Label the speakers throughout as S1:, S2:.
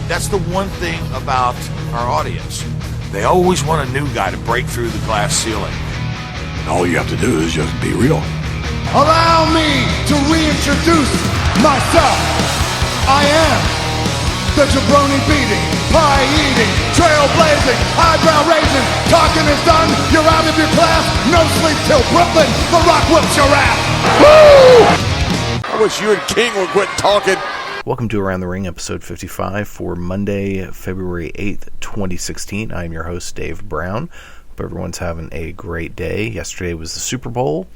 S1: That's the one thing about our audience. They always want a new guy to break through the glass ceiling.
S2: All you have to do is just be real.
S3: Allow me to reintroduce myself. I am the jabroni beating, pie eating, trailblazing, eyebrow raising, talking is done, you're out of your class, no sleep till Brooklyn, The Rock whips your ass. Woo!
S2: I wish you and King would quit talking.
S4: Welcome to Around the Ring, episode 55 for Monday, February 8th, 2016. I'm your host, Dave Brown. Hope everyone's having a great day. Yesterday was the Super Bowl.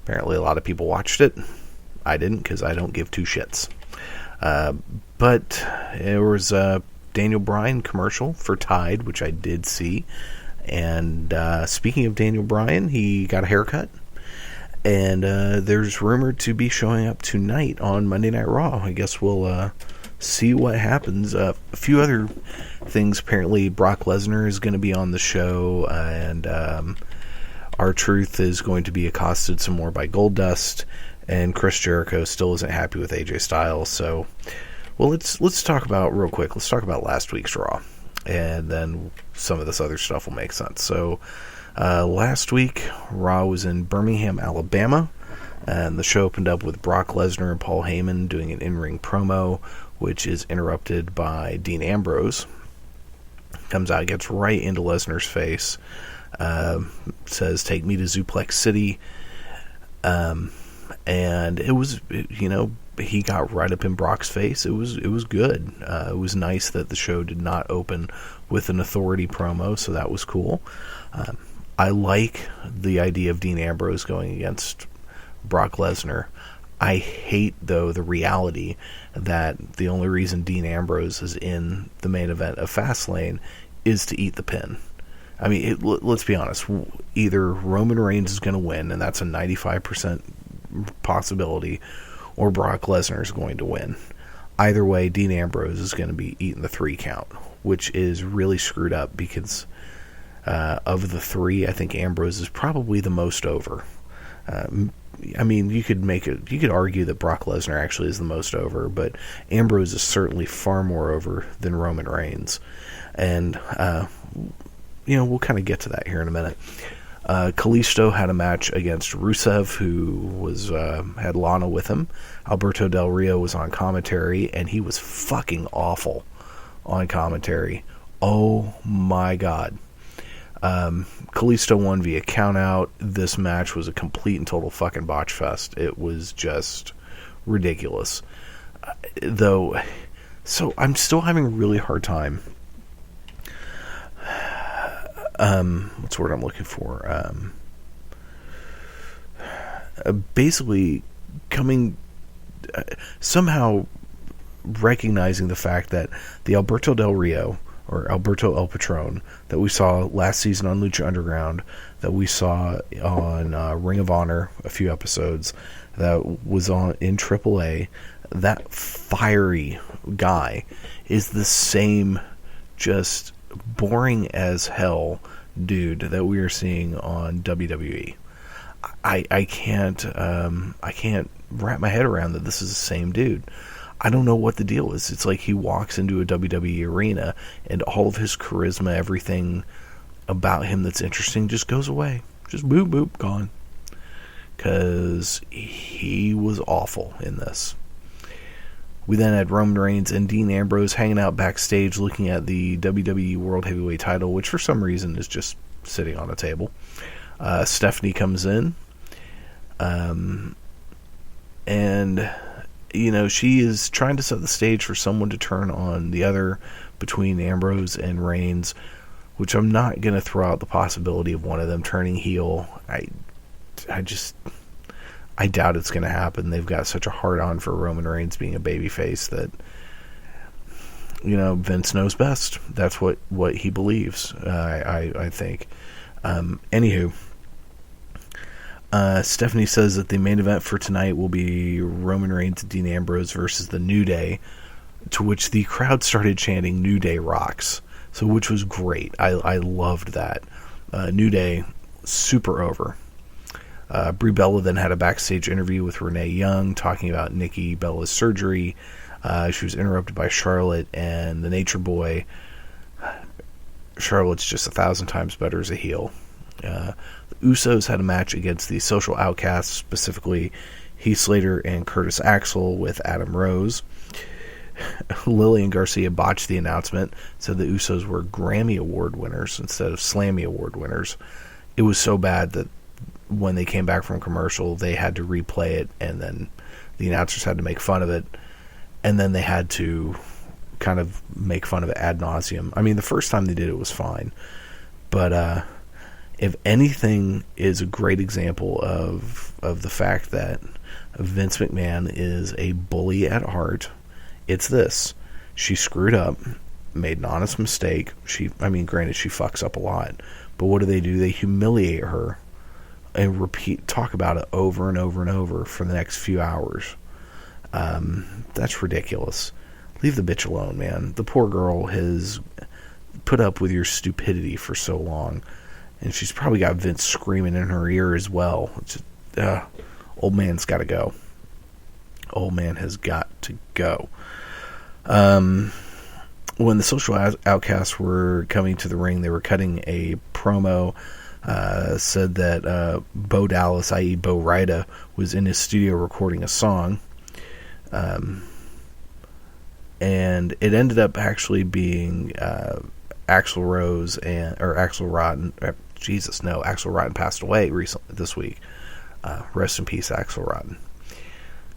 S4: Apparently a lot of people watched it. I didn't because I don't give two shits. But there was a Daniel Bryan commercial for Tide, which I did see. And speaking of Daniel Bryan, he got a haircut. And there's rumored to be showing up tonight on Monday Night Raw. I guess we'll see what happens. A few other things. Apparently, Brock Lesnar is going to be on the show, and R-Truth is going to be accosted some more by Goldust, and Chris Jericho still isn't happy with AJ Styles. So, well, let's talk about real quick. Let's talk about last week's Raw, and then some of this other stuff will make sense. So. Last week, Raw was in Birmingham, Alabama, and the show opened up with Brock Lesnar and Paul Heyman doing an in-ring promo, which is interrupted by Dean Ambrose. Comes out, gets right into Lesnar's face, says, "Take me to Suplex City," and it was, he got right up in Brock's face. It was good. It was nice that the show did not open with an authority promo, so that was cool. I like the idea of Dean Ambrose going against Brock Lesnar. I hate, though, the reality that the only reason Dean Ambrose is in the main event of Fastlane is to eat the pin. I mean, let's be honest. Either Roman Reigns is going to win, and that's a 95% possibility, or Brock Lesnar is going to win. Either way, Dean Ambrose is going to be eating the 3 count, which is really screwed up because... of the 3, I think Ambrose is probably the most over. I mean, you could argue that Brock Lesnar actually is the most over, but Ambrose is certainly far more over than Roman Reigns. And, we'll kind of get to that here in a minute. Kalisto had a match against Rusev, who had Lana with him. Alberto Del Rio was on commentary, and he was fucking awful on commentary. Oh my God. Kalisto won via countout. This match was a complete and total fucking botch fest. It was just ridiculous. So I'm still having a really hard time. What's the word I'm looking for? Basically somehow recognizing the fact that the Alberto Del Rio, or Alberto El Patron, that we saw last season on Lucha Underground, that we saw on Ring of Honor a few episodes, that was in AAA, that fiery guy is the same just boring as hell dude that we are seeing on WWE. I can't wrap my head around that this is the same dude. I don't know what the deal is. It's like he walks into a WWE arena and all of his charisma, everything about him that's interesting just goes away. Just boop, boop, gone. Because he was awful in this. We then had Roman Reigns and Dean Ambrose hanging out backstage looking at the WWE World Heavyweight title, which for some reason is just sitting on a table. Stephanie comes in. And... she is trying to set the stage for someone to turn on the other between Ambrose and Reigns, which I'm not going to throw out the possibility of one of them turning heel. I doubt it's going to happen. They've got such a hard-on for Roman Reigns being a babyface that, Vince knows best. That's what he believes, I think. Anywho. Stephanie says that the main event for tonight will be Roman Reigns and Dean Ambrose versus the New Day, to which the crowd started chanting "New Day rocks," which was great. I loved that. New Day, super over. Brie Bella then had a backstage interview with Renee Young talking about Nikki Bella's surgery. She was interrupted by Charlotte and the Nature Boy. Charlotte's just 1,000 times better as a heel. The Usos had a match against the Social Outcasts, specifically Heath Slater and Curtis Axel with Adam Rose. Lillian Garcia botched the announcement, said the Usos were Grammy Award winners instead of Slammy Award winners. It was so bad that when they came back from commercial, they had to replay it, and then the announcers had to make fun of it, and then they had to kind of make fun of it ad nauseum. I mean, the first time they did it was fine, but if anything is a great example of the fact that Vince McMahon is a bully at heart, it's this. She screwed up, made an honest mistake. Granted, she fucks up a lot, but what do? They humiliate her and talk about it over and over and over for the next few hours. That's ridiculous. Leave the bitch alone, man. The poor girl has put up with your stupidity for so long, and she's probably got Vince screaming in her ear as well. It's just, old man's got to go. Old man has got to go. When the Social Outcasts were coming to the ring, they were cutting a promo. Said that Bo Dallas, i.e. Bo Rida, was in his studio recording a song. And it ended up actually being Axl Rose or Axl Rotten. Axl Rotten passed away recently this week. Rest in peace, Axl Rotten.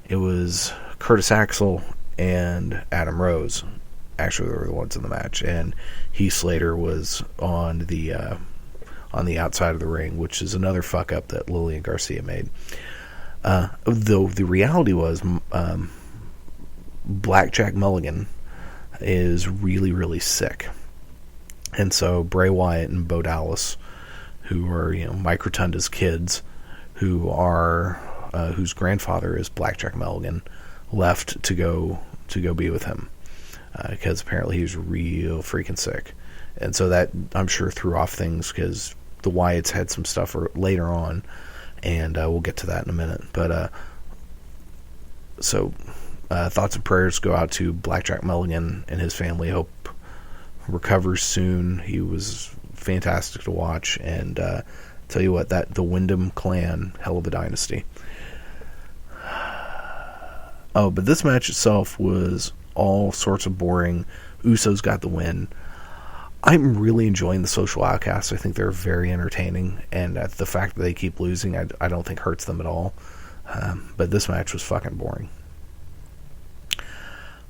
S4: It was Curtis Axel and Adam Rose. Actually, they were the ones in the match, and Heath Slater was on the outside of the ring, which is another fuck up that Lillian Garcia made. Though the reality was, Blackjack Mulligan is really, really sick, and so Bray Wyatt and Bo Dallas, who are Mike Rotunda's kids, whose grandfather is Blackjack Mulligan, left to go be with him because apparently he was real freaking sick, and so that I'm sure threw off things because the Wyatts had some stuff later on, and we'll get to that in a minute. But thoughts and prayers go out to Blackjack Mulligan and his family. Hope recovers soon. He was fantastic to watch, and tell you what, the Wyndham clan, hell of a dynasty. Oh, but this match itself was all sorts of boring. Usos got the win. I'm really enjoying the Social Outcasts. I think they're very entertaining, and the fact that they keep losing, I don't think hurts them at all. But this match was fucking boring.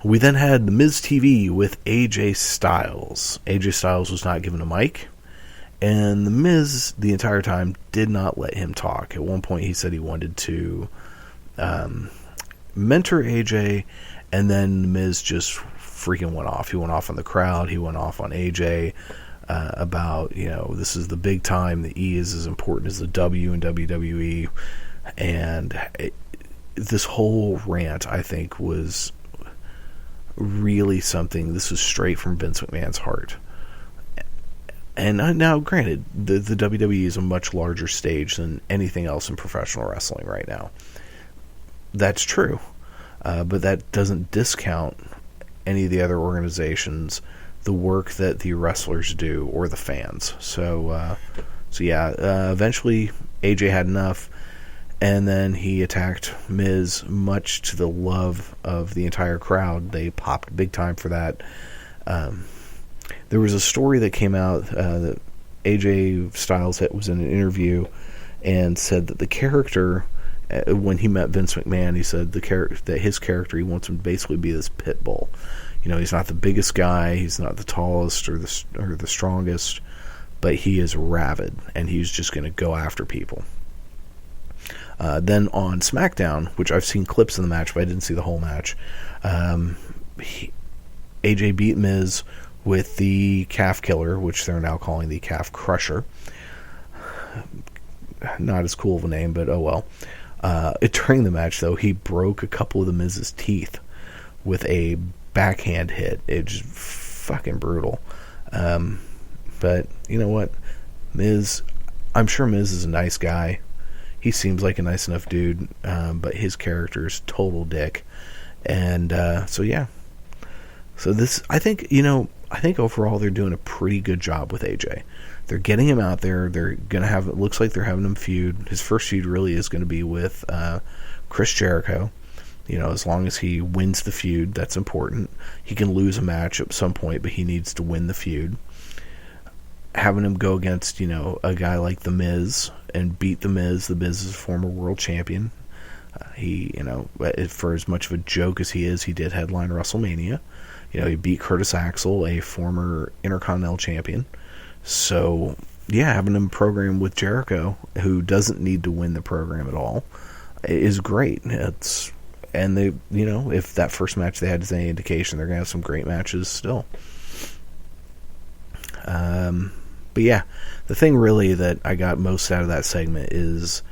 S4: We then had the Miz TV with AJ Styles. AJ Styles was not given a mic, and the Miz the entire time did not let him talk. At one point he said he wanted to mentor AJ, and then the Miz just freaking went off. He went off on the crowd. He went off on AJ about, this is the big time. The E is as important as the W in WWE. And this whole rant, I think, was really something. This was straight from Vince McMahon's heart. And now, granted, the WWE is a much larger stage than anything else in professional wrestling right now. That's true. But that doesn't discount any of the other organizations, the work that the wrestlers do, or the fans. Eventually AJ had enough, and then he attacked Miz, much to the love of the entire crowd. They popped big time for that. There was a story that came out that AJ Styles was in an interview and said that the character, when he met Vince McMahon, he said that his character, he wants him to basically be this pit bull. He's not the biggest guy, he's not the tallest or the strongest, but he is rabid, and he's just going to go after people. Then on SmackDown, which I've seen clips of the match, but I didn't see the whole match, AJ beat Miz with the Calf Killer, which they're now calling the Calf Crusher. Not as cool of a name, but oh well. During the match, though, he broke a couple of the Miz's teeth with a backhand hit. It's just fucking brutal. But you know what? Miz, I'm sure Miz is a nice guy. He seems like a nice enough dude, but his character is total dick. And so yeah. So this, I think overall they're doing a pretty good job with AJ. They're getting him out there. They're gonna have. It looks like they're having him feud. His first feud really is going to be with Chris Jericho. As long as he wins the feud, that's important. He can lose a match at some point, but he needs to win the feud. Having him go against, a guy like The Miz and beat The Miz. The Miz is a former world champion. He, for as much of a joke as he is, he did headline WrestleMania. He beat Curtis Axel, a former Intercontinental champion. So, yeah, having him program with Jericho, who doesn't need to win the program at all, is great. And they, if that first match they had is any indication, they're going to have some great matches still. But yeah, the thing really that I got most out of that segment is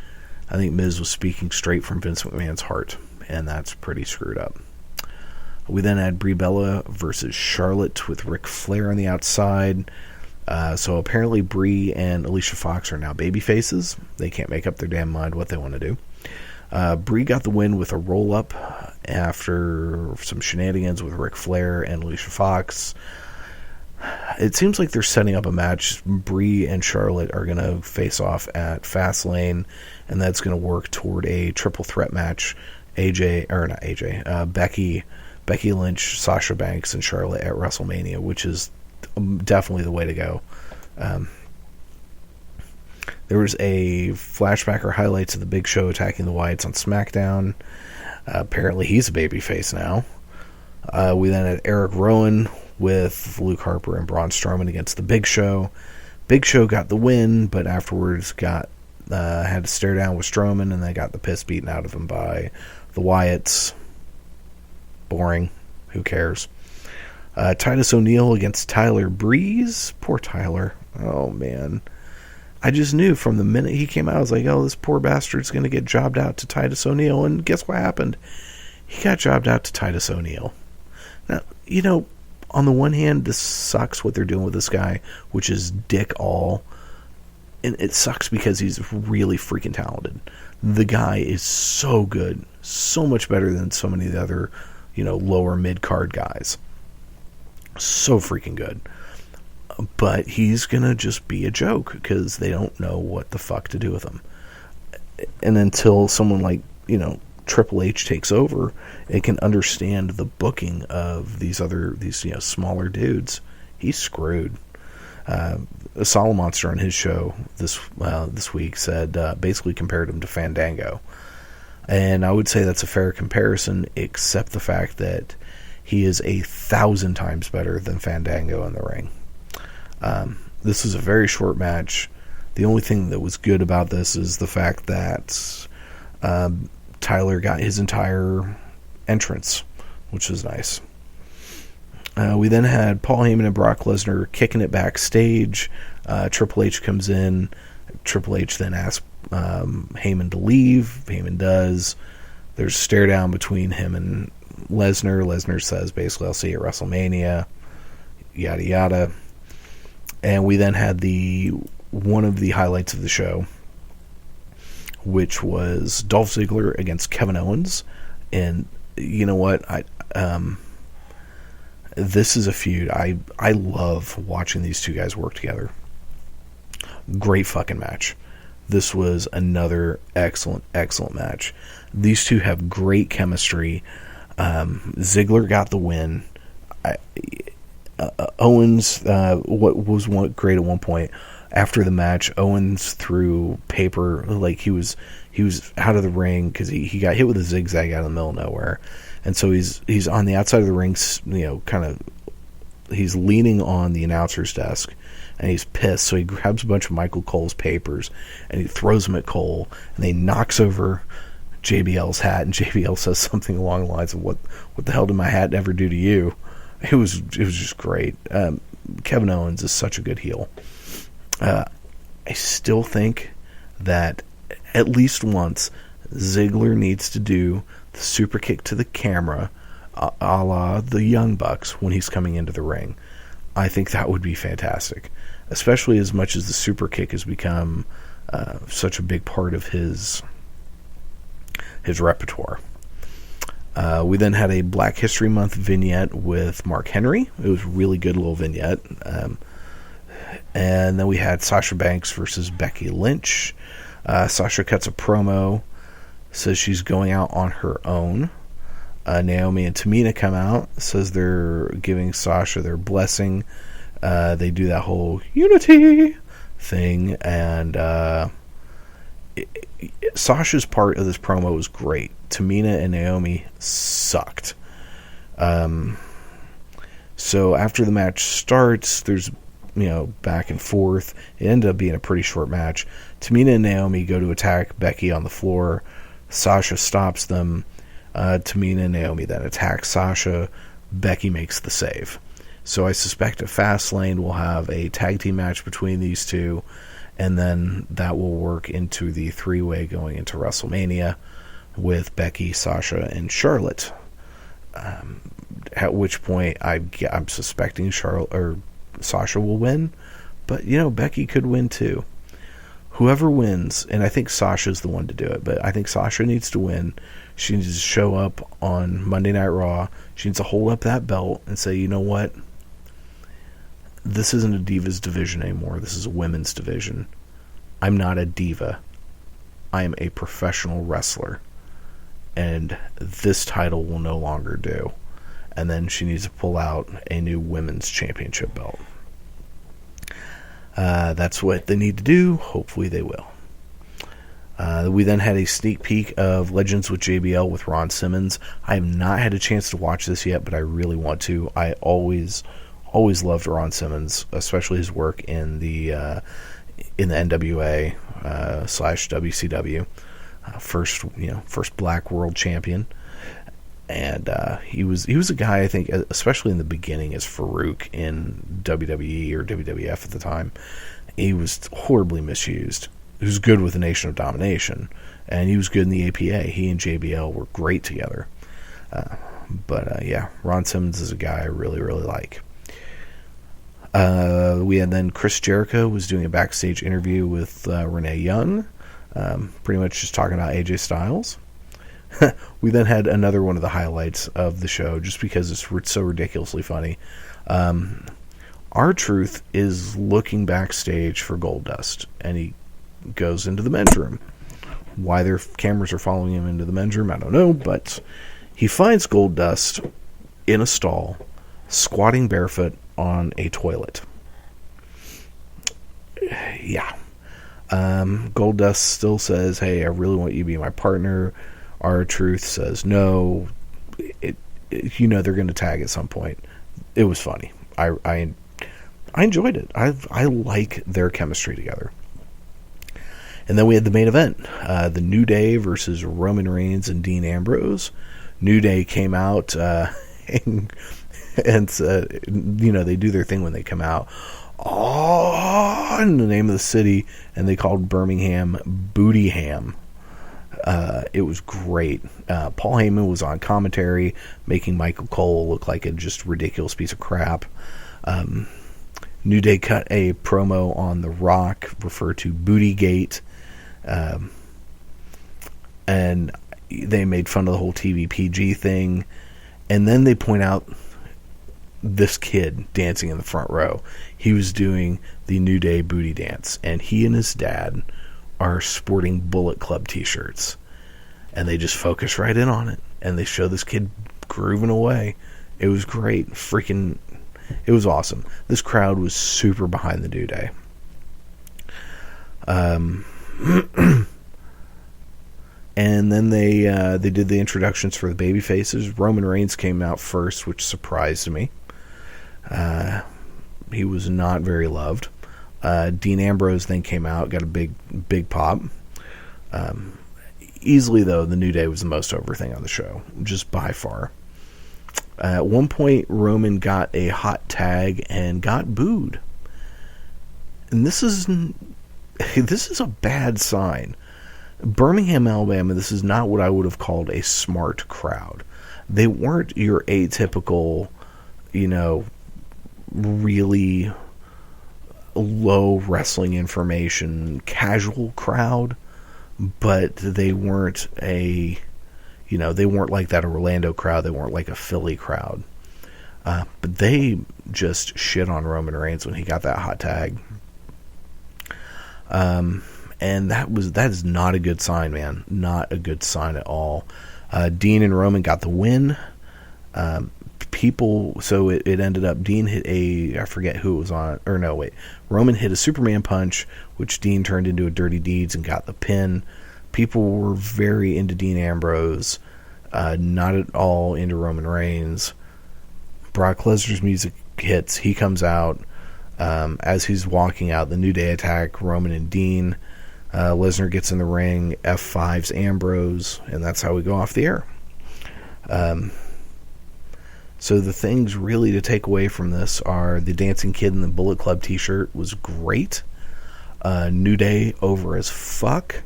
S4: I think Miz was speaking straight from Vince McMahon's heart, and that's pretty screwed up. We then had Brie Bella versus Charlotte with Ric Flair on the outside. So apparently Brie and Alicia Fox are now baby faces. They can't make up their damn mind what they want to do. Brie got the win with a roll-up after some shenanigans with Ric Flair and Alicia Fox. It seems like they're setting up a match. Brie and Charlotte are going to face off at Fastlane, and that's going to work toward a triple threat match. Becky Lynch, Sasha Banks, and Charlotte at WrestleMania, which is definitely the way to go. There was a flashback or highlights of the Big Show attacking the Wyatts on SmackDown. Apparently he's a babyface now. We then had Eric Rowan with Luke Harper and Braun Strowman against the Big Show. Big Show got the win, but afterwards had to stare down with Strowman, and they got the piss beaten out of him by the Wyatts. Boring. Who cares? Titus O'Neil against Tyler Breeze. Poor Tyler. Oh, man. I just knew from the minute he came out, I was like, oh, this poor bastard's going to get jobbed out to Titus O'Neil. And guess what happened? He got jobbed out to Titus O'Neil. Now, on the one hand, this sucks what they're doing with this guy, which is dick all. And it sucks because he's really freaking talented. The guy is so good. So much better than so many of the other, lower mid-card guys. So freaking good. But he's going to just be a joke because they don't know what the fuck to do with him. And until someone like, Triple H takes over, it can understand the booking of these smaller dudes. He's screwed. Solomonster on his show this week said, basically compared him to Fandango. And I would say that's a fair comparison, except the fact that he is 1,000 times better than Fandango in the ring. This was a very short match. The only thing that was good about this is the fact that Tyler got his entire entrance, which was nice. We then had Paul Heyman and Brock Lesnar kicking it backstage. Triple H comes in. Triple H then asks Heyman to leave. Heyman does. There's a stare down between him and Lesnar. Lesnar says, basically, I'll see you at WrestleMania. Yada, yada. And we then had one of the highlights of the show, which was Dolph Ziggler against Kevin Owens. And you know what? This is a feud. I love watching these two guys work together. Great fucking match. This was another excellent, excellent match. These two have great chemistry. Ziggler got the win. Owens was great at one point. After the match, Owens threw paper, like he was out of the ring because he got hit with a zigzag out of the middle of nowhere, and so he's on the outside of the ring, he's leaning on the announcer's desk, and he's pissed. So he grabs a bunch of Michael Cole's papers and he throws them at Cole, and he knocks over JBL's hat, and JBL says something along the lines of "What the hell did my hat ever do to you?" It was just great. Kevin Owens is such a good heel. I still think that at least once Ziggler needs to do the super kick to the camera a la the Young Bucks when he's coming into the ring. I think that would be fantastic, especially as much as the super kick has become such a big part of his repertoire. We then had a Black History Month vignette with Mark Henry. It was a really good little vignette. And then we had Sasha Banks versus Becky Lynch. Sasha cuts a promo, says she's going out on her own. Naomi and Tamina come out, says they're giving Sasha their blessing. They do that whole unity thing, and Sasha's part of this promo was great. Tamina and Naomi sucked. So after the match starts, there's back and forth. It ended up being a pretty short match. Tamina and Naomi go to attack Becky on the floor. Sasha stops them. Tamina and Naomi then attack Sasha. Becky makes the save. So I suspect at Fastlane we'll have a tag team match between these two, and then that will work into the three-way going into WrestleMania with Becky, Sasha, and Charlotte. At which point I'm suspecting Sasha will win, but Becky could win too. Whoever wins, and I think Sasha's the one to do it, but I think Sasha needs to win. She needs to show up on Monday Night Raw. She needs to hold up that belt and say, you know what? This isn't a Divas division anymore. This is a women's division. I'm not a diva. I am a professional wrestler. And this title will no longer do. And then she needs to pull out a new women's championship belt. That's what they need to do. Hopefully they will. We then had a sneak peek of Legends with JBL with Ron Simmons. I have not had a chance to watch this yet, but I really want to. I always loved Ron Simmons, especially his work in the NWA / WCW. First Black World Champion. And he was a guy, I think, especially in the beginning as Farouk in WWE or WWF at the time. He was horribly misused. He was good with the Nation of Domination, and he was good in the APA. He and JBL were great together. But Ron Simmons is a guy I really, really like. We had then Chris Jericho was doing a backstage interview with Renee Young, pretty much just talking about AJ Styles. We then had another one of the highlights of the show, just because it's so ridiculously funny. R-Truth is looking backstage for Goldust, and he goes into the men's room. Why their cameras are following him into the men's room, I don't know, but he finds Goldust in a stall, squatting barefoot on a toilet. Yeah. Goldust still says, hey, I really want you to be my partner. R-Truth says no. They're going to tag at some point. It was funny. I enjoyed it. I like their chemistry together. And then we had the main event, the New Day versus Roman Reigns and Dean Ambrose. New Day came out and they do their thing when they come out. Oh, in the name of the city, and they called Birmingham Bootyham. It was great. Paul Heyman was on commentary, making Michael Cole look like a just ridiculous piece of crap. New Day cut a promo on The Rock, referred to Bootygate, and they made fun of the whole TV PG thing. And then they point out this kid dancing in the front row. He was doing the New Day booty dance, and he and his dad are sporting Bullet Club t-shirts, and they just focus right in on it, and they show this kid grooving away. It was great. It was awesome. This crowd was super behind the New Day. And then they did the introductions for the baby faces. Roman Reigns came out first, which surprised me. He was not very loved. Dean Ambrose then came out, got a big pop. Easily, though, the New Day was the most over thing on the show, just by far. At one point, Roman got a hot tag and got booed. And this is a bad sign. Birmingham, Alabama, this is not what I would have called a smart crowd. They weren't your atypical, really low wrestling information casual crowd, but they weren't a they weren't like that Orlando crowd. They weren't like a Philly crowd. But they just shit on Roman Reigns when he got that hot tag. And that is not a good sign, man. Not a good sign at all. Dean and Roman got the win. So it ended up, Dean hit I forget who it was on, or no, wait. Roman hit a Superman punch, which Dean turned into a Dirty Deeds and got the pin. People were very into Dean Ambrose, not at all into Roman Reigns. Brock Lesnar's music hits. He comes out. As he's walking out, the New Day attack Roman and Dean. Lesnar gets in the ring, F5's Ambrose, and that's how we go off the air. So the things really to take away from this are the Dancing Kid in the Bullet Club t-shirt was great. New Day over as fuck.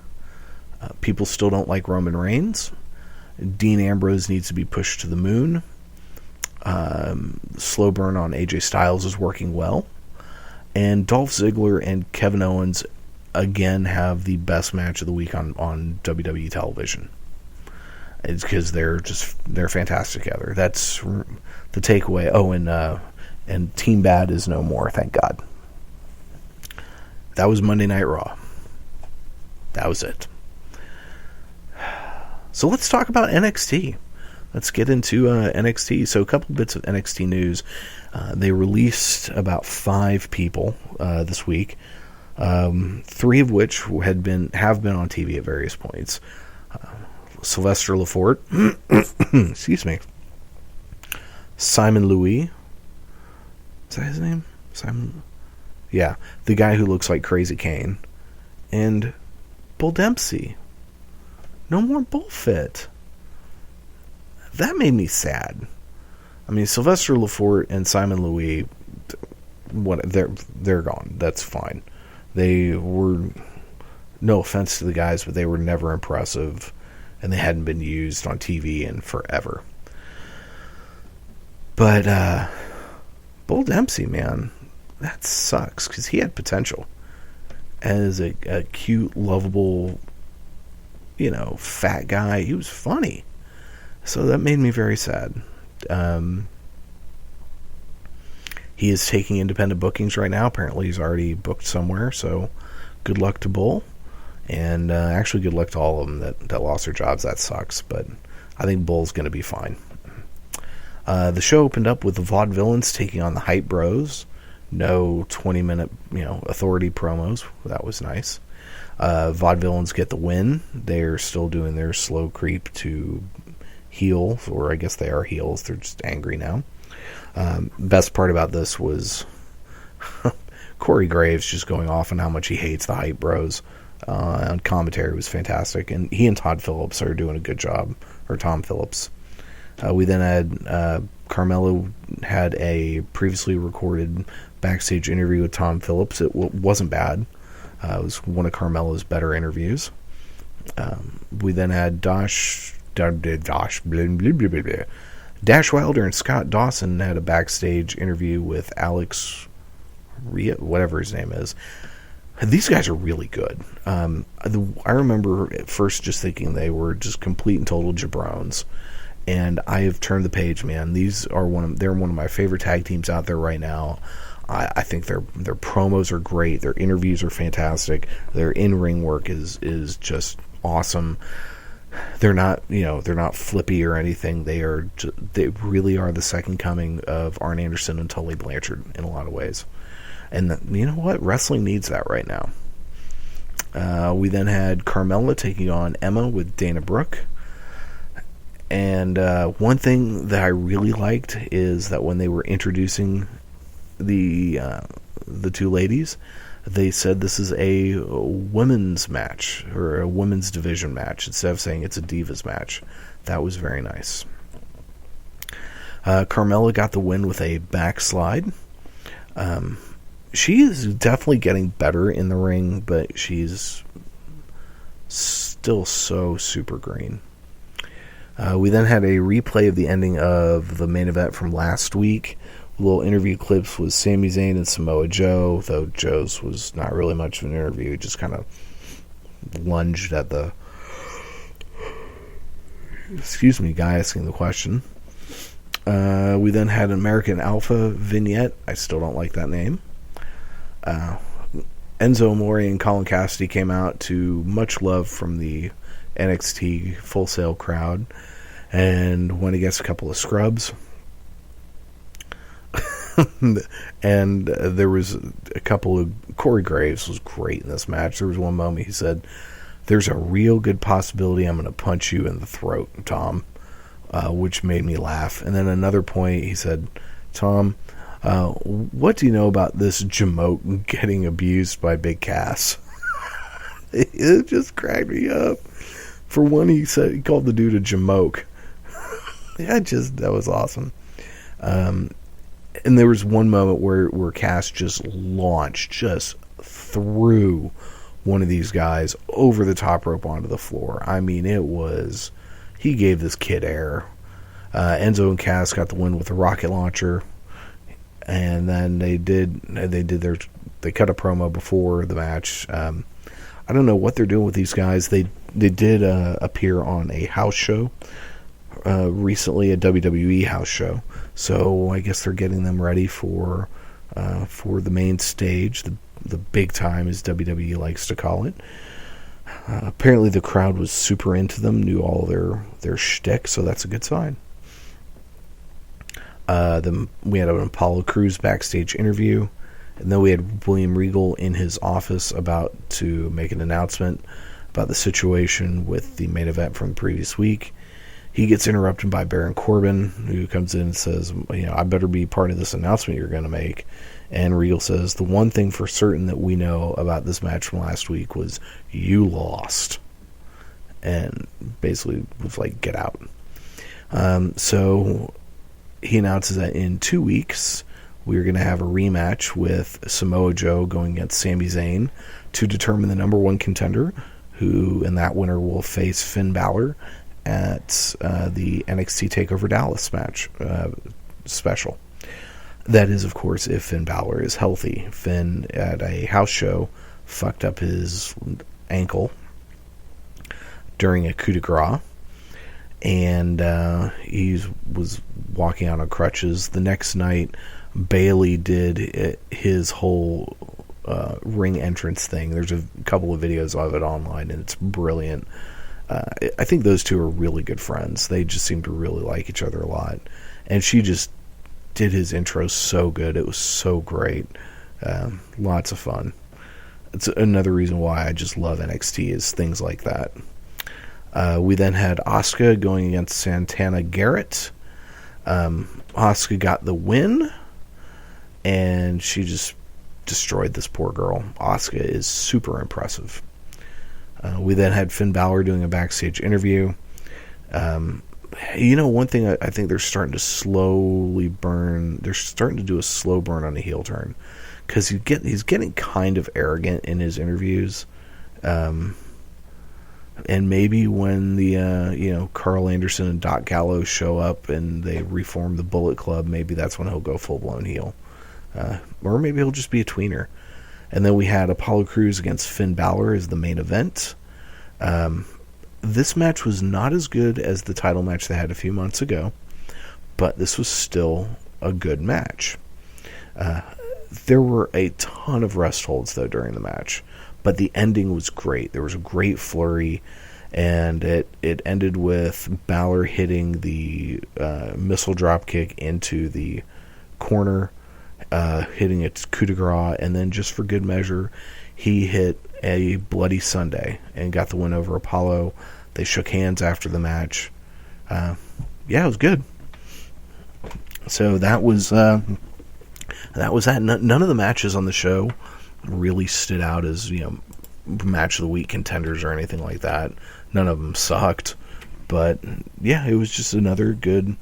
S4: People still don't like Roman Reigns. Dean Ambrose needs to be pushed to the moon. Slow burn on AJ Styles is working well. And Dolph Ziggler and Kevin Owens again have the best match of the week on WWE television. It's because they're fantastic together. That's the takeaway. Oh, and Team B.A.D is no more, thank God. That was Monday Night Raw. That was it. So let's talk about NXT. Let's get into NXT. So a couple bits of NXT news. They released about 5 people this week, 3 of which have been on TV at various points. Sylvester Lefort, excuse me, Simon Louis, is that his name? Simon, yeah, the guy who looks like Crazy Kane, and Bull Dempsey. No more Bullfit. That made me sad. I mean, Sylvester Lefort and Simon Louis, they're gone. That's fine. They were, no offense to the guys, but they were never impressive, and they hadn't been used on TV in forever. But Bull Dempsey, man, that sucks, because he had potential as a cute, lovable, fat guy. He was funny. So that made me very sad. He is taking independent bookings right now. Apparently he's already booked somewhere, so good luck to Bull. And actually good luck to all of them that lost their jobs. That sucks, but I think Bull's going to be fine. The show opened up with the Vaudevillains taking on the Hype Bros. No 20-minute authority promos. That was nice. Vaudevillains get the win. They're still doing their slow creep to heel, or I guess they are heels. They're just angry now. Best part about this was Corey Graves just going off on how much he hates the Hype Bros. On commentary was fantastic, and he and Todd Phillips are doing a good job, or Tom Phillips. We then had Carmelo had a previously recorded backstage interview with Tom Phillips. It wasn't bad. It was one of Carmelo's better interviews. We then had Dash Wilder and Scott Dawson had a backstage interview with Alex Rhea, whatever his name is. These guys are really good. I remember at first just thinking they were just complete and total jabrones, and I have turned the page, man. They're one of my favorite tag teams out there right now. I think their promos are great. Their interviews are fantastic. Their in-ring work is just awesome. They're not flippy or anything. They really are the second coming of Arn Anderson and Tully Blanchard in a lot of ways. And you know what? Wrestling needs that right now. We then had Carmella taking on Emma with Dana Brooke. And one thing that I really liked is that when they were introducing the 2 ladies, they said this is a women's match, or a women's division match, instead of saying it's a divas match. That was very nice. Carmella got the win with a backslide. She is definitely getting better in the ring, but she's still so super green. We then had a replay of the ending of the main event from last week. Little interview clips with Sami Zayn and Samoa Joe, though Joe's was not really much of an interview. He just kind of lunged at the Excuse me, guy asking the question. We then had an American Alpha vignette. I still don't like that name. Enzo Amore and Colin Cassidy came out to much love from the NXT Full Sail crowd and went against a couple of scrubs. And there was a couple of... Corey Graves was great in this match. There was one moment he said, "There's a real good possibility I'm going to punch you in the throat, Tom," which made me laugh. And then another point he said, "Tom, what do you know about this Jamoke getting abused by Big Cass?" It just cracked me up. For one, he called the dude a Jamoke. That was awesome. And there was one moment where Cass just threw one of these guys over the top rope onto the floor. I mean, he gave this kid air. Enzo and Cass got the win with a rocket launcher, and then they cut a promo before the match. I don't know what they're doing with these guys. They did appear on a house show recently, a WWE house show. So I guess they're getting them ready for the main stage, the big time, as WWE likes to call it. Apparently the crowd was super into them, knew all their shtick, so that's a good sign. Then we had an Apollo Crews backstage interview, and then we had William Regal in his office about to make an announcement about the situation with the main event from the previous week. He gets interrupted by Baron Corbin, who comes in and says, "I better be part of this announcement you're going to make." And Regal says, "The one thing for certain that we know about this match from last week was you lost." And basically was like, get out. So he announces that in 2 weeks, we're going to have a rematch with Samoa Joe going against Sami Zayn to determine the number one contender, and that winner will face Finn Balor at the NXT TakeOver Dallas match special. That is, of course, if Finn Balor is healthy. Finn, at a house show, fucked up his ankle during a coup de grace, and he was walking out on crutches. The next night, Bailey did his whole ring entrance thing. There's a couple of videos of it online, and it's brilliant. I think those two are really good friends. They just seem to really like each other a lot. And she just did his intro so good. It was so great. Lots of fun. It's another reason why I just love NXT, is things like that. We then had Asuka going against Santana Garrett. Asuka got the win, and she just destroyed this poor girl. Asuka is super impressive. We then had Finn Balor doing a backstage interview. One thing I think they're starting to slowly burn. They're starting to do a slow burn on the heel turn, because he's getting kind of arrogant in his interviews. And maybe when the Carl Anderson and Doc Gallows show up and they reform the Bullet Club, maybe that's when he'll go full blown heel, or maybe he'll just be a tweener. And then we had Apollo Crews against Finn Balor as the main event. This match was not as good as the title match they had a few months ago, but this was still a good match. There were a ton of rest holds, though, during the match, but the ending was great. There was a great flurry, and it ended with Balor hitting the missile dropkick into the corner, hitting its coup de grace, and then just for good measure, he hit a Bloody Sunday and got the win over Apollo. They shook hands after the match. It was good. So that was that. None of the matches on the show really stood out as match of the week contenders or anything like that. None of them sucked, but it was just another good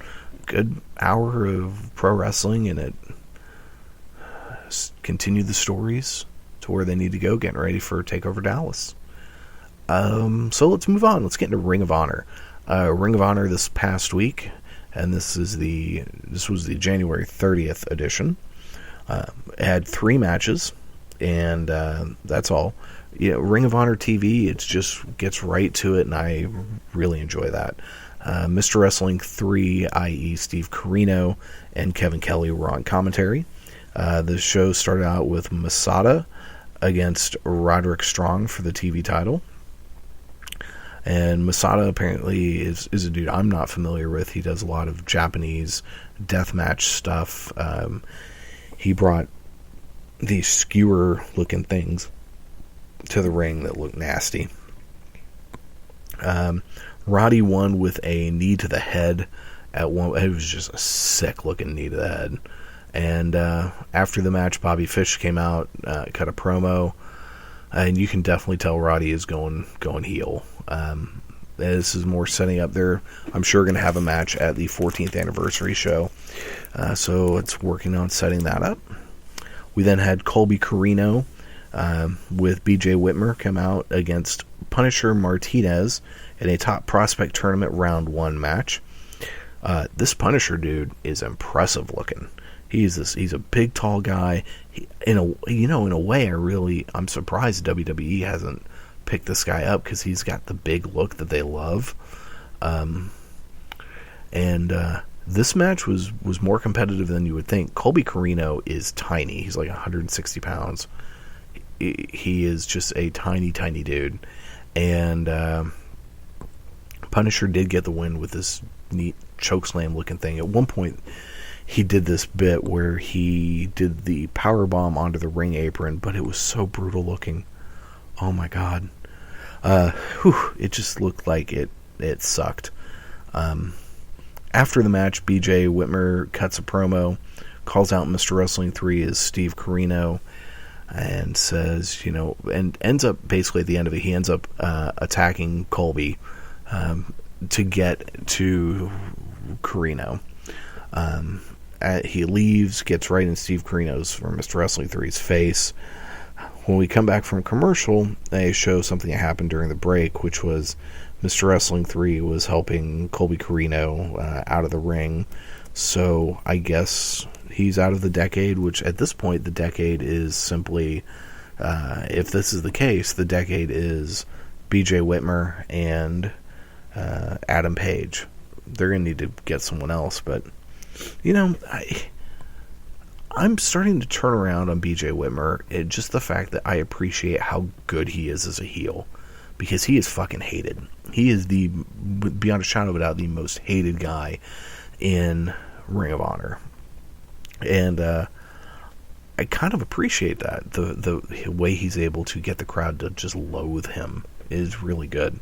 S4: hour of pro wrestling, and it continued the stories to where they need to go, getting ready for TakeOver Dallas. So let's move on. Let's get into Ring of Honor. Ring of Honor this past week, and this was the January 30th edition. It had 3 matches, and that's all. Ring of Honor TV, it just gets right to it, and I really enjoy that. Mr. Wrestling 3, i.e. Steve Corino and Kevin Kelly, were on commentary. The show started out with Masada against Roderick Strong for the TV title. And Masada apparently is a dude I'm not familiar with. He does a lot of Japanese deathmatch stuff. He brought these skewer-looking things to the ring that look nasty. Roddy won with a knee to the head at one. It was just a sick looking knee to the head. And after the match, Bobby Fish came out, cut a promo, and you can definitely tell Roddy is going heel. This is more setting up there. I'm sure going to have a match at the 14th anniversary show, so it's working on setting that up. We then had Colby Corino with BJ Whitmer come out against Punisher Martinez in a Top Prospect Tournament Round 1 match. This Punisher dude is impressive looking. He's a big, tall guy. In a way, I'm surprised WWE hasn't picked this guy up, because he's got the big look that they love. This match was more competitive than you would think. Colby Corino is tiny. He's like 160 pounds. He is just a tiny, tiny dude. And Punisher did get the win with this neat chokeslam looking thing. At one point, he did this bit where he did the powerbomb onto the ring apron, but it was so brutal looking. Oh my god. It just looked like it sucked. After the match, BJ Whitmer cuts a promo, calls out Mr. Wrestling 3 as Steve Corino, and says, and ends up, basically at the end of it, he ends up attacking Colby to get to Corino. He leaves, gets right in Steve Corino's, or Mr. Wrestling 3's face. When we come back from commercial, they show something that happened during the break, which was Mr. Wrestling 3 was helping Colby Corino out of the ring. So I guess he's out of the decade, which at this point the decade is simply, if this is the case, the decade is BJ Whitmer and Adam Page. They're going to need to get someone else, but I'm starting to turn around on BJ Whitmer. Just the fact that I appreciate how good he is as a heel, because he is fucking hated. He is beyond a shadow of a doubt, the most hated guy in Ring of Honor. And I kind of appreciate that. The way he's able to get the crowd to just loathe him is really good.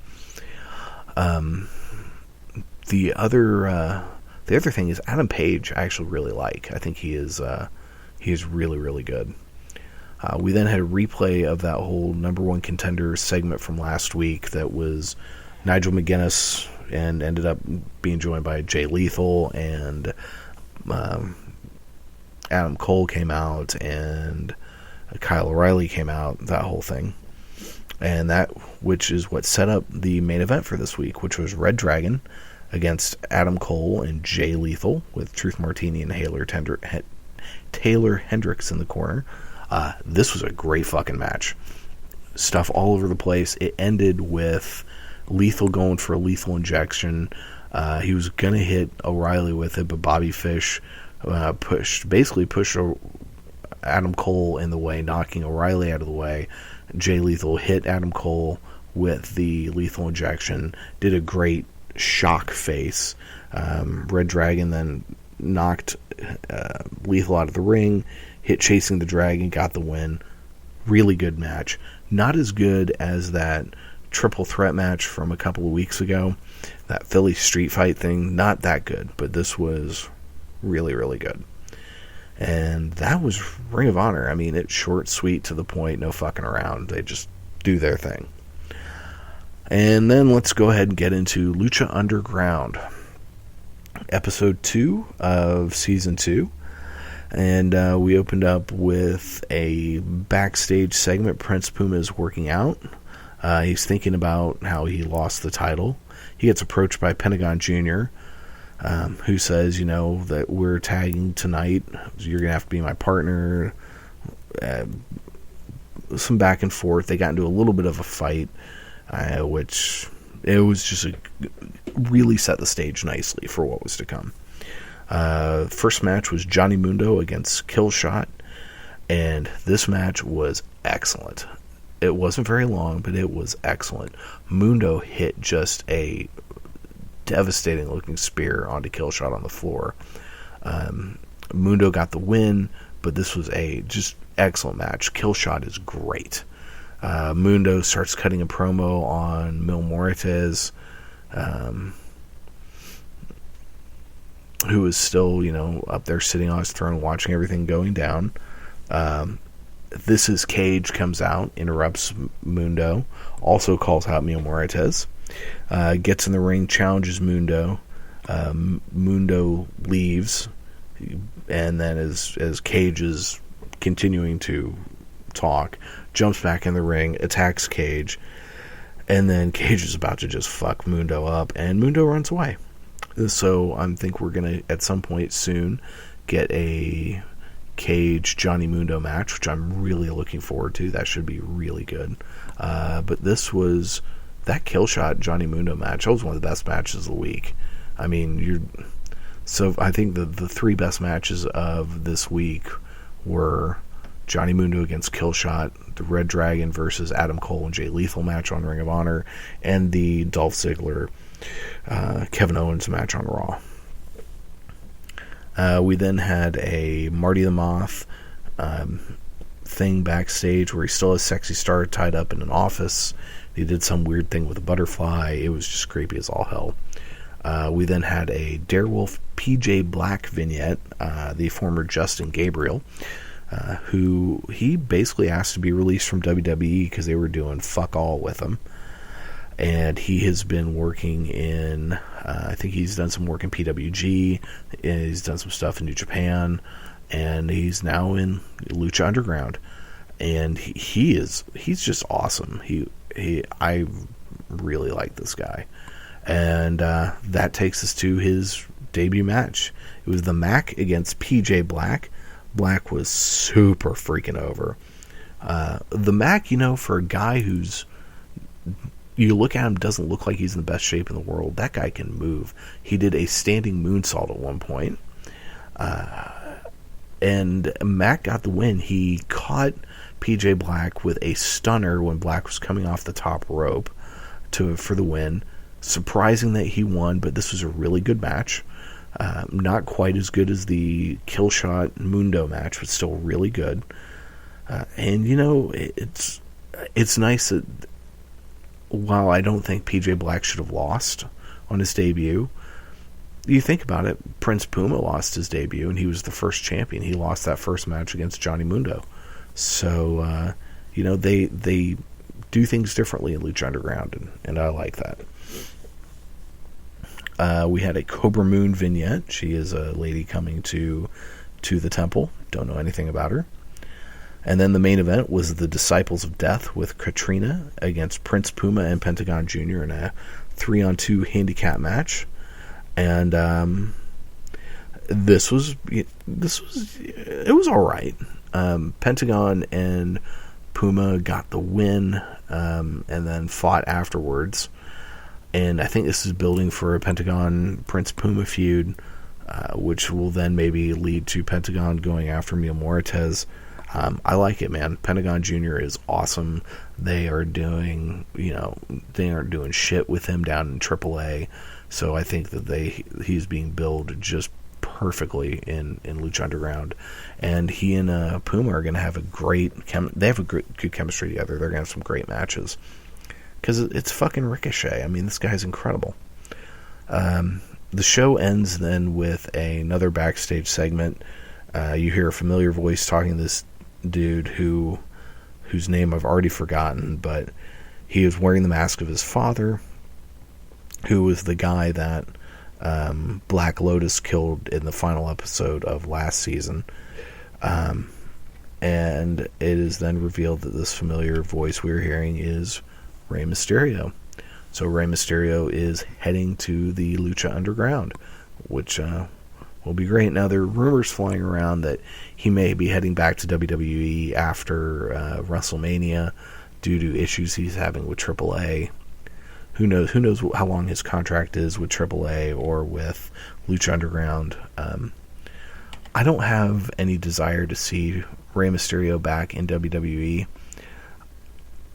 S4: The other thing is Adam Page I actually really like. I think he is really, really good. We then had a replay of that whole number one contender segment from last week that was Nigel McGuinness, and ended up being joined by Jay Lethal, and Adam Cole came out, and Kyle O'Reilly came out, that whole thing. And that, which is what set up the main event for this week, which was reDRagon against Adam Cole and Jay Lethal, with Truth Martini and Taylor Hendricks in the corner. This was a great fucking match. Stuff all over the place. It ended with Lethal going for a lethal injection. He was going to hit O'Reilly with it, but Bobby Fish pushed Adam Cole in the way, knocking O'Reilly out of the way. Jay Lethal hit Adam Cole with the lethal injection, did a great shock face. reDRagon then knocked Lethal out of the ring, hit Chasing the Dragon, got the win. Really good match. Not as good as that triple threat match from a couple of weeks ago, that Philly street fight thing. Not that good, but this was really, really good. And that was Ring of Honor. I mean, it's short, sweet, to the point, no fucking around. They just do their thing. And then let's go ahead and get into Lucha Underground, episode 2 of season 2. And we opened up with a backstage segment. Prince Puma is working out. He's thinking about how he lost the title. He gets approached by Pentagon Jr., who says, that we're tagging tonight. You're going to have to be my partner. Some back and forth. They got into a little bit of a fight, which it was just really set the stage nicely for what was to come. First match was Johnny Mundo against Killshot, and this match was excellent. It wasn't very long, but it was excellent. Mundo hit just a devastating looking spear onto Killshot on the floor. Mundo got the win, but this was a just excellent match. Killshot is great. Mundo starts cutting a promo on Mil Muertes, who is still, up there sitting on his throne watching everything going down. This is Cage comes out, interrupts Mundo, also calls out Mil Muertes, gets in the ring, challenges Mundo. Mundo leaves, and then as Cage is continuing to talk, jumps back in the ring, attacks Cage, and then Cage is about to just fuck Mundo up, and Mundo runs away. So I think we're going to, at some point soon, get a Cage Johnny Mundo match, which I'm really looking forward to. That should be really good. But this was, that Killshot Johnny Mundo match, that was one of the best matches of the week. I mean, so I think the three best matches of this week were Johnny Mundo against Killshot, the reDRagon versus Adam Cole and Jay Lethal match on Ring of Honor, and the Dolph Ziggler Kevin Owens match on Raw. We then had a Marty the Moth thing backstage where he still has Sexy Star tied up in an office. He did some weird thing with a butterfly. It was just creepy as all hell. We then had a Darewolf PJ Black vignette, the former Justin Gabriel, who he basically asked to be released from WWE because they were doing fuck all with him. And he has been working in, I think he's done some work in PWG, and he's done some stuff in New Japan, and he's now in Lucha Underground. And he's just awesome. I really like this guy. And that takes us to his debut match. It was the Mac against PJ Black. Black was super freaking over. The Mac, for a guy who's, you look at him, doesn't look like he's in the best shape in the world. That guy can move. He did a standing moonsault at one point. And Mac got the win. He caught PJ Black with a stunner when Black was coming off the top rope for the win. Surprising that he won, but this was a really good match. Not quite as good as the Killshot Mundo match, but still really good. And it's nice that while I don't think PJ Black should have lost on his debut, you think about it, Prince Puma lost his debut and he was the first champion. He lost that first match against Johnny Mundo. So they do things differently in Lucha Underground, and I like that. We had a Cobra Moon vignette. She is a lady coming to the temple. Don't know anything about her. And then the main event was the Disciples of Death with Katrina against Prince Puma and Pentagon Jr. in a 3-on-2 handicap match. And it was all right. Pentagon and Puma got the win, and then fought afterwards. And I think this is building for a Pentagon Prince Puma feud, which will then maybe lead to Pentagon going after Mil Muertes. I like it, man. Pentagon Jr. is awesome. They are doing, they aren't doing shit with him down in AAA. So I think that he's being billed just perfectly in Lucha Underground. And he and Puma are going to have good chemistry together. They're going to have some great matches. Because it's fucking Ricochet. I mean, this guy's incredible. The show ends then with another backstage segment. You hear a familiar voice talking to this dude whose name I've already forgotten, but he was wearing the mask of his father, who was the guy that Black Lotus killed in the final episode of last season. And it is then revealed that this familiar voice we're hearing is Rey Mysterio. So Rey Mysterio is heading to the Lucha Underground, which will be great. Now, there are rumors flying around that he may be heading back to WWE after WrestleMania due to issues he's having with AAA. who knows how long his contract is with AAA or with Lucha Underground. I don't have any desire to see Rey Mysterio back in WWE.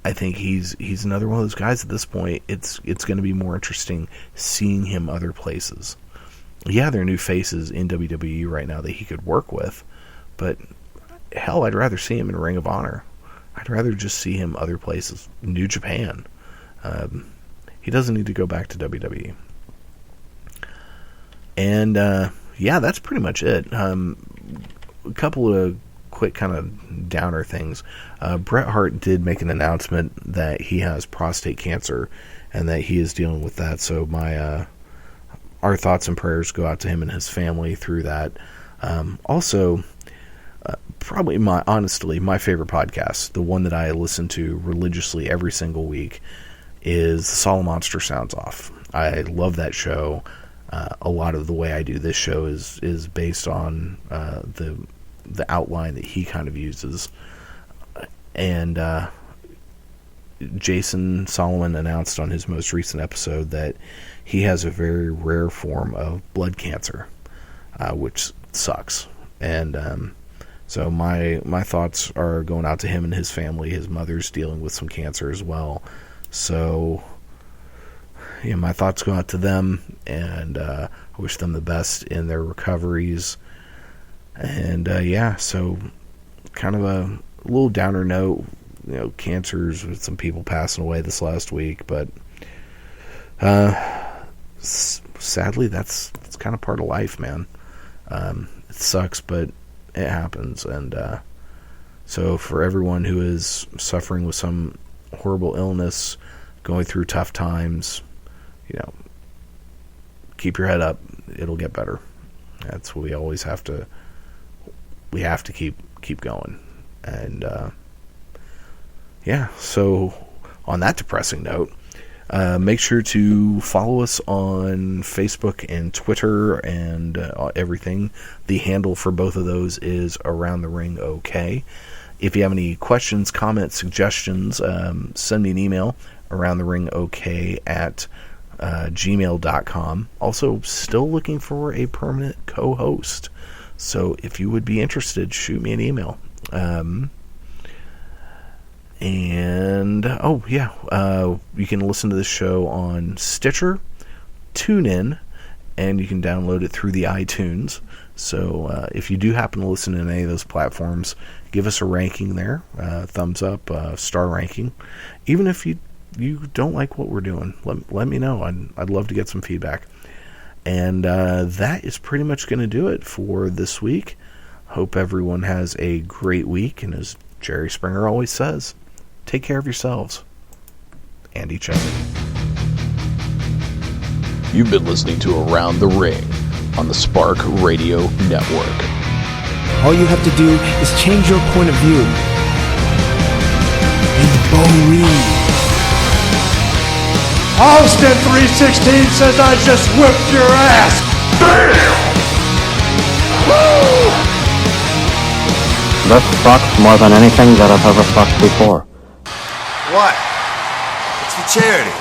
S4: I think he's another one of those guys at this point. It's going to be more interesting seeing him other places. Yeah, there are new faces in WWE right now that he could work with, but hell, I'd rather see him in Ring of Honor. I'd rather just see him other places. New Japan. He doesn't need to go back to WWE. And yeah, that's pretty much it. A couple of quick kind of downer things. Bret Hart did make an announcement that he has prostate cancer and that he is dealing with that. So our thoughts and prayers go out to him and his family through that. Also, probably honestly my favorite podcast, the one that I listen to religiously every single week, is The Solid Monster Sounds Off. I love that show. A lot of the way I do this show is based on the outline that he kind of uses. And Jason Solomon announced on his most recent episode that he has a very rare form of blood cancer, which sucks. And so my thoughts are going out to him and his family. His mother's dealing with some cancer as well. So yeah, my thoughts go out to them, and I wish them the best in their recoveries. And yeah, so kind of a little downer note, cancers with some people passing away this last week, but sadly that's kind of part of life, man. It sucks, but it happens. And so for everyone who is suffering with some horrible illness, going through tough times, keep your head up. It'll get better. That's what we always have to. We have to keep going. And yeah, so on that depressing note, make sure to follow us on Facebook and Twitter and everything. The handle for both of those is Around the Ring OK. If you have any questions, comments, suggestions, send me an email, aroundtheringok at gmail.com. Also, still looking for a permanent co-host. So if you would be interested, shoot me an email. And oh yeah, you can listen to this show on Stitcher, TuneIn, and you can download it through the iTunes. So if you do happen to listen in any of those platforms, give us a ranking there, thumbs up, star ranking. Even if you don't like what we're doing, let me know. I'd love to get some feedback. And that is pretty much going to do it for this week. Hope everyone has a great week. And as Jerry Springer always says, take care of yourselves and each other.
S5: You've been listening to Around the Ring on the Spark Radio Network.
S6: All you have to do is change your point of view. And believe.
S3: Austin 316 says I just whipped your ass. Bam! Woo!
S7: This sucks more than anything that I've ever sucked before.
S1: What? It's for charity.